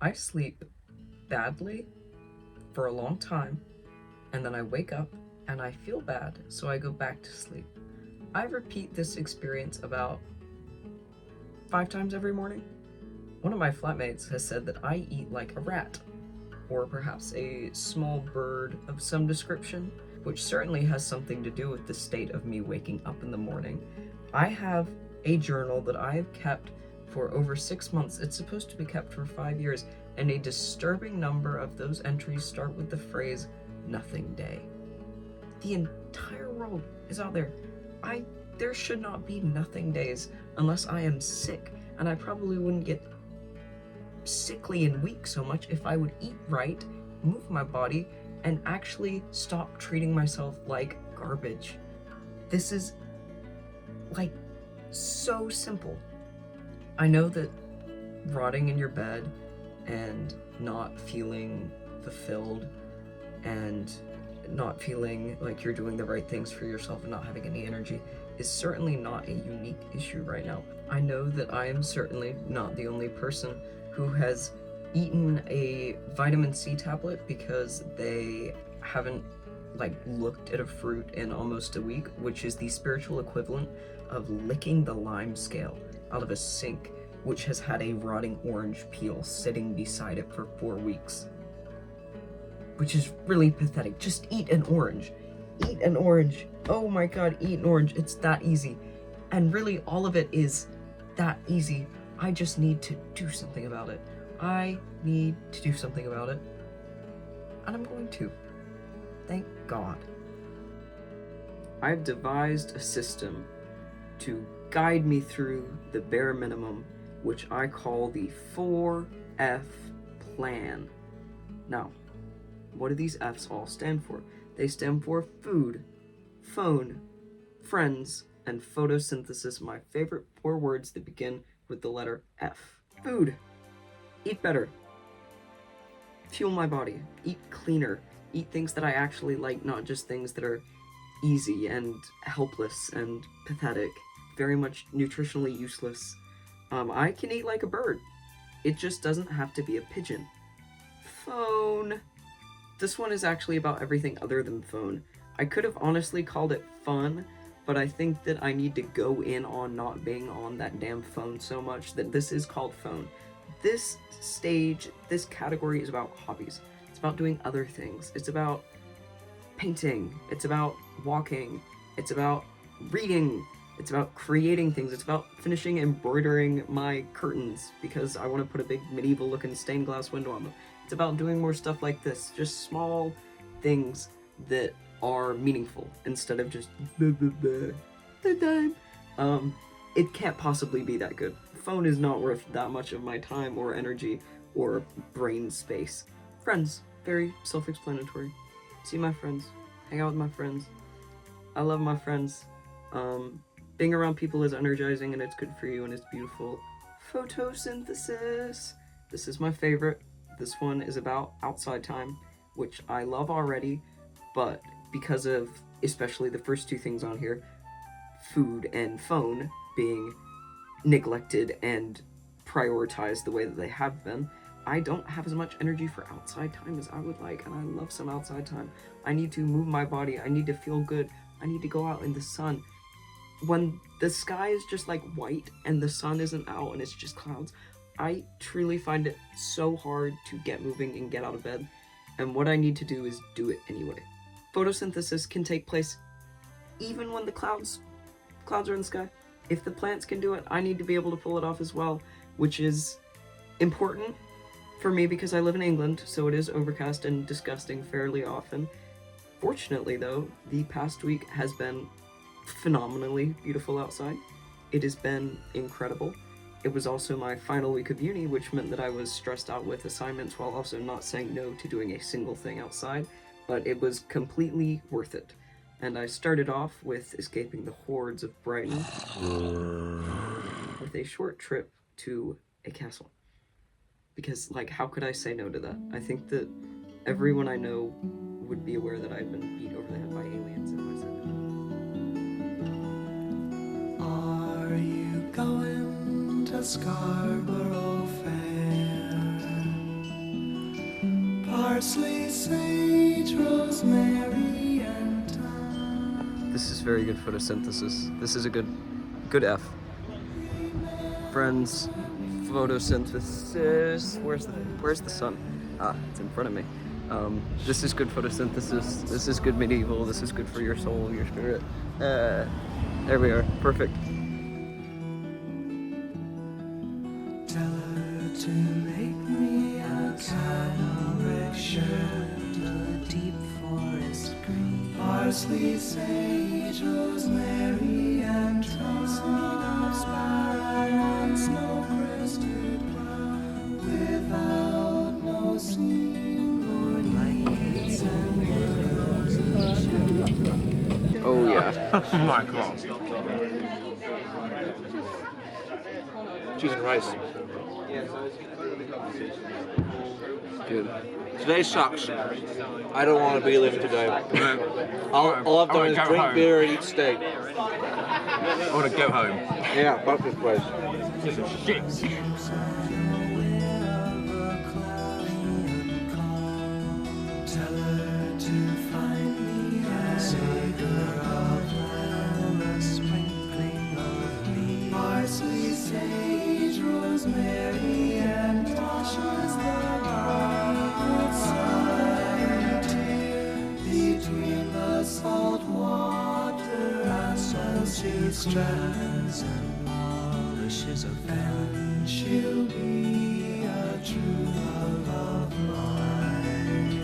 I sleep badly for a long time, and then I wake up and I feel bad, so I go back to sleep. I repeat this experience about 5 times every morning. One of my flatmates has said that I eat like a rat, or perhaps a small bird of some description, which certainly has something to do with the state of me waking up in the morning. I have a journal that I have kept for over 6 months. It's supposed to be kept for 5 years, and a disturbing number of those entries start with the phrase, nothing day. The entire world is out there. There should not be nothing days unless I am sick, and I probably wouldn't get sickly and weak so much if I would eat right, move my body, and actually stop treating myself like garbage. This is like so simple. I know that rotting in your bed and not feeling fulfilled and not feeling like you're doing the right things for yourself and not having any energy is certainly not a unique issue right now. I know that I am certainly not the only person who has eaten a vitamin C tablet because they haven't looked at a fruit in almost a week, which is the spiritual equivalent of licking the lime scale out of a sink which has had a rotting orange peel sitting beside it for 4 weeks. Which is really pathetic. Just eat an orange. Eat an orange. Oh my god, eat an orange. It's that easy. And really, all of it is that easy. I just need to do something about it. I need to do something about it. And I'm going to. Thank God. I've devised a system to guide me through the bare minimum, which I call the 4F plan. Now, what do these F's all stand for? They stand for food, phone, friends, and photosynthesis, my favorite 4 words that begin with the letter F. Food. Eat better. Fuel my body. Eat cleaner. Eat things that I actually like, not just things that are easy and helpless and pathetic. Very much nutritionally useless. I can eat like a bird. It just doesn't have to be a pigeon. Phone. This one is actually about everything other than phone. I could have honestly called it fun, but I think that I need to go in on not being on that damn phone so much that this is called phone. This stage, this category is about hobbies. It's about doing other things. It's about painting. It's about walking. It's about reading. It's about creating things. It's about finishing embroidering my curtains because I want to put a big medieval looking stained glass window on them. It's about doing more stuff like this. Just small things that are meaningful instead of just the time. It can't possibly be that good. Phone is not worth that much of my time or energy or brain space. Friends, very self-explanatory. See my friends, hang out with my friends. I love my friends. Being around people is energizing and it's good for you and it's beautiful. Photosynthesis. This is my favorite. This one is about outside time, which I love already, but because of especially the first 2 things on here, food and phone, being neglected and prioritized the way that they have been, I don't have as much energy for outside time as I would like, and I love some outside time. I need to move my body. I need to feel good. I need to go out in the sun. When the sky is just like white and the sun isn't out and it's just clouds, I truly find it so hard to get moving and get out of bed, and what I need to do is do it anyway. Photosynthesis can take place even when the clouds are in the sky. If the plants can do it, I need to be able to pull it off as well, which is important for me because I live in England, so it is overcast and disgusting fairly often. Fortunately, though, the past week has been phenomenally beautiful outside. It has been incredible. It was also my final week of uni, which meant that I was stressed out with assignments while also not saying no to doing a single thing outside, but it was completely worth it. And I started off with escaping the hordes of Brighton with a short trip to a castle. Because, how could I say no to that? I think that everyone I know would be aware that I've been beat over the head by aliens if I said no. Are you going to Scarborough Fair? Parsley, sage, rosemary, and thyme. This is very good photosynthesis. This is a good F. Friends, photosynthesis. Where's the sun? Ah, it's in front of me. This is good photosynthesis. This is good medieval. This is good for your soul, your spirit. There we are. Perfect. Tell her to make me a canopic shirt, a deep forest green. Parsley, sage, rosemary, and thyme. Sweet of sparrow and snow-crested brown, without no seam or blankets and willows. Oh yeah. Oh my god. Cheese and rice. Good. Today sucks. I don't want to be living today. All I've done is go drink home. beer and eat steak. I want to go home. Yeah, fuck this place. This is shit. Tell her to find me a savor of lamb, a sprinkling of me. Parsley, sage, rosemary, and Tasha's the between the salt water and salty strands and polishes of pen. She'll be a true love of mine.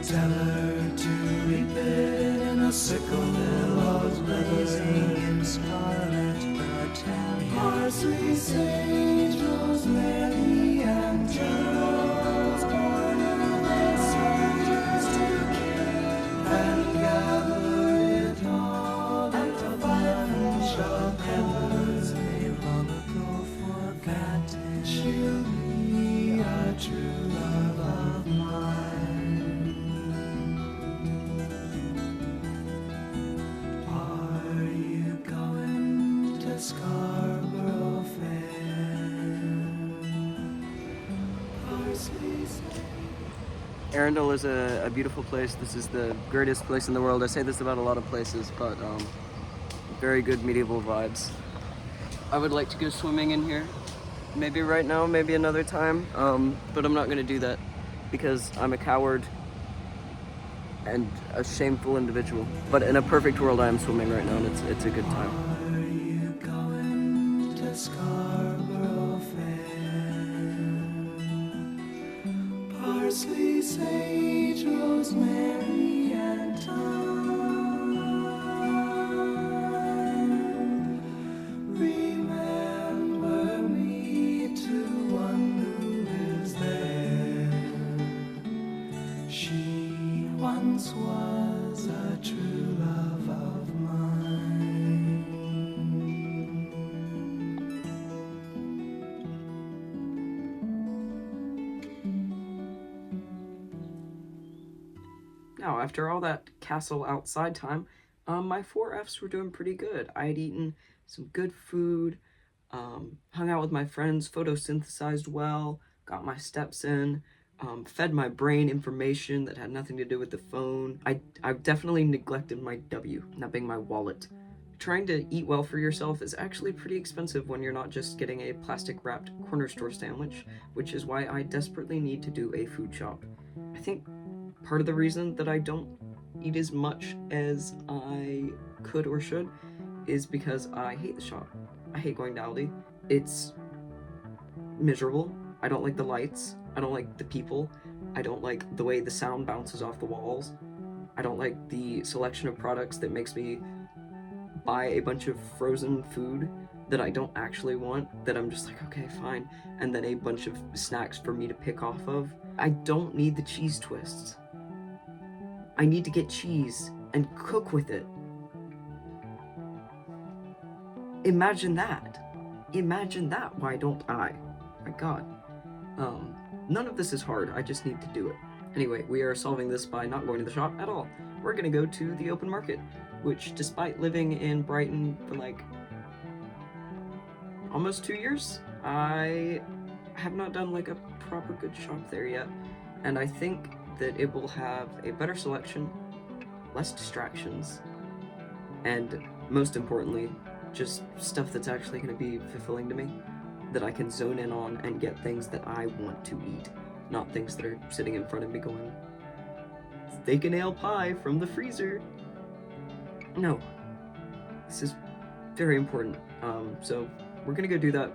Tell her to reap it in a sickle, billows blazing in scarlet battalion. Parsley, sage, rosemary, and geraniums, born of the soldiers to kill, and gather it all at the bunch of heavens they long ago forgotten. She'll be a true love of mine. Are you going to Scarborough Fair? Parsley, Arundel is a beautiful place. This is the greatest place in the world. I say this about a lot of places, but very good medieval vibes. I would like to go swimming in here. Maybe right now, maybe another time. But I'm not gonna do that because I'm a coward and a shameful individual. But in a perfect world, I am swimming right now, and it's a good time. are you going to Scarborough Fair? Parsley, sage, rosemary, and thyme. Remember me to one who lives there. She once was a true love of mine. Now, after all that castle outside time, my 4Fs were doing pretty good. I had eaten some good food, hung out with my friends, photosynthesized well, got my steps in, fed my brain information that had nothing to do with the phone. I've definitely neglected my W, that being my wallet. Trying to eat well for yourself is actually pretty expensive when you're not just getting a plastic-wrapped corner store sandwich, which is why I desperately need to do a food shop. I think part of the reason that I don't eat as much as I could or should is because I hate the shop. I hate going to Aldi. It's miserable. I don't like the lights. I don't like the people. I don't like the way the sound bounces off the walls. I don't like the selection of products that makes me buy a bunch of frozen food that I don't actually want, that I'm just like, okay, fine, and then a bunch of snacks for me to pick off of. I don't need the cheese twists. I need to get cheese and cook with it. Imagine that. Imagine that. Why don't I? My God. None of this is hard. I just need to do it. Anyway, we are solving this by not going to the shop at all. We're gonna go to the open market, which, despite living in Brighton for like almost 2 years, I have not done like a proper good shop there yet, and I think that it will have a better selection, less distractions, and most importantly, just stuff that's actually going to be fulfilling to me, that I can zone in on and get things that I want to eat, not things that are sitting in front of me going, steak and ale pie from the freezer. No, this is very important. So we're gonna go do that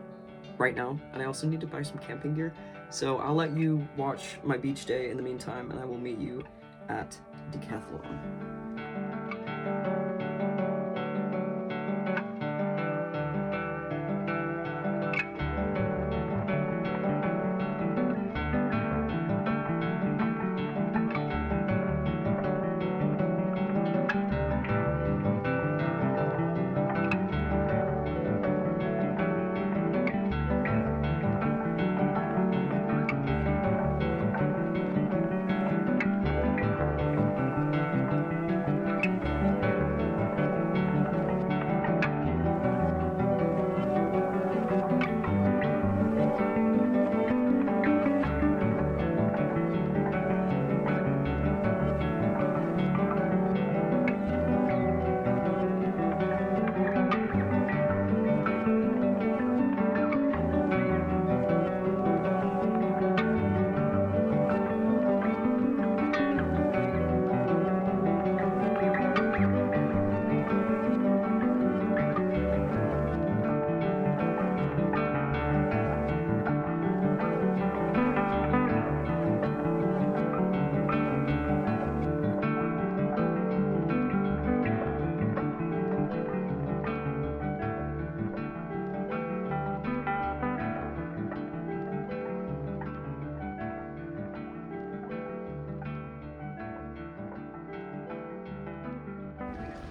right now, and I also need to buy some camping gear. So I'll let you watch my beach day in the meantime, and I will meet you at Decathlon.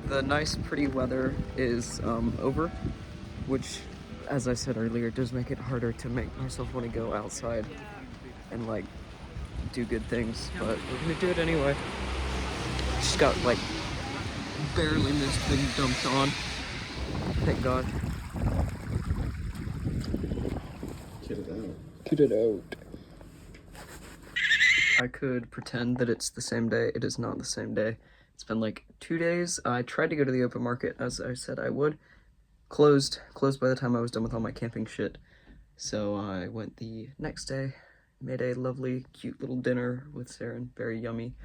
The nice, pretty weather is over, which, as I said earlier, does make it harder to make myself want to go outside and like do good things, but we're gonna do it anyway. Just got like barely missed being dumped on. Thank God. Get it out. Get it out. I could pretend that it's the same day. It is not the same day. It's been like 2 days. I tried to go to the open market as I said I would. Closed by the time I was done with all my camping shit. So I went the next day, made a lovely, cute little dinner with Saren, very yummy.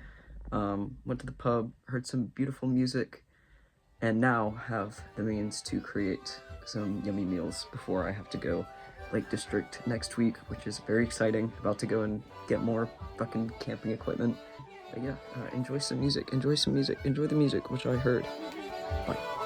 Went to the pub, heard some beautiful music, and now have the means to create some yummy meals before I have to go Lake District next week, which is very exciting. About to go and get more fucking camping equipment. But yeah, enjoy some music, enjoy the music, which I heard. Bye.